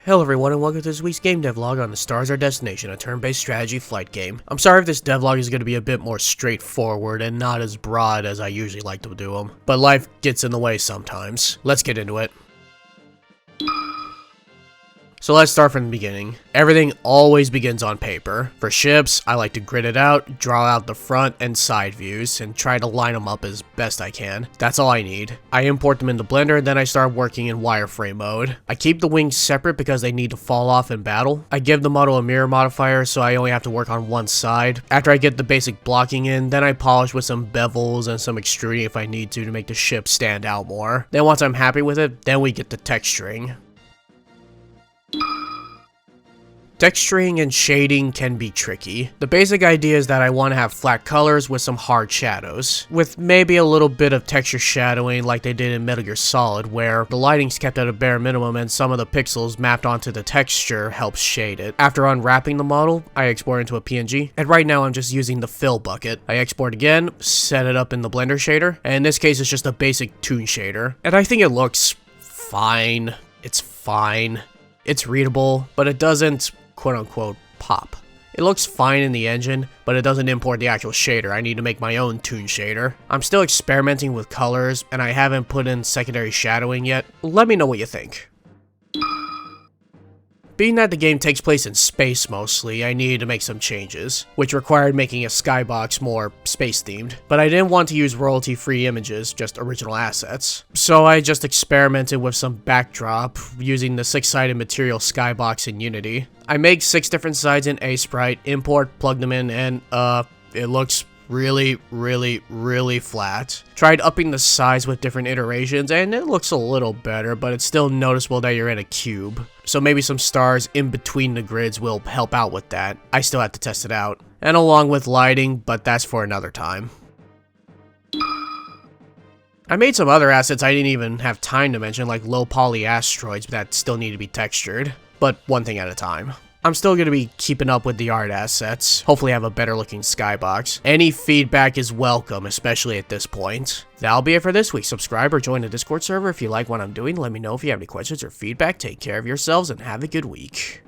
Hello everyone and welcome to this week's game devlog on the Stars Our Destination, a turn-based strategy flight game. I'm sorry if this devlog is going to be a bit more straightforward and not as broad as I usually like to do them, but life gets in the way sometimes. Let's get into it. So let's start from the beginning. Everything always begins on paper. For ships, I like to grid it out, draw out the front and side views, and try to line them up as best I can. That's all I need. I import them into Blender, then I start working in wireframe mode. I keep the wings separate because they need to fall off in battle. I give the model a mirror modifier so I only have to work on one side. After I get the basic blocking in, then I polish with some bevels and some extruding if I need to make the ship stand out more. Then once I'm happy with it, then we get to texturing. Texturing and shading can be tricky. The basic idea is that I want to have flat colors with some hard shadows, with maybe a little bit of texture shadowing like they did in Metal Gear Solid, where the lighting's kept at a bare minimum and some of the pixels mapped onto the texture helps shade it. After unwrapping the model, I export into a PNG, and right now I'm just using the fill bucket. I export again, set it up in the Blender shader, and in this case it's just a basic toon shader, and I think it looks fine. It's fine. It's readable, but it doesn't quote-unquote pop. It looks fine in the engine, but it doesn't import the actual shader. I need to make my own toon shader. I'm still experimenting with colors, and I haven't put in secondary shadowing yet. Let me know what you think. Being that the game takes place in space mostly, I needed to make some changes, which required making a skybox more space-themed. But I didn't want to use royalty-free images, just original assets. So I just experimented with some backdrop, using the 6-sided material skybox in Unity. I made 6 different sides in Aseprite, import, plug them in, and it looks really flat. Tried upping the size with different iterations and it looks a little better, but it's still noticeable that you're in a cube. So maybe some stars in between the grids will help out with that. I still have to test it out. And along with lighting, but that's for another time. I made some other assets I didn't even have time to mention, like low poly asteroids that still need to be textured, but one thing at a time. I'm still going to be keeping up with the art assets, hopefully have a better looking skybox. Any feedback is welcome, especially at this point. That'll be it for this week. Subscribe or join the Discord server if you like what I'm doing. Let me know if you have any questions or feedback. Take care of yourselves and have a good week.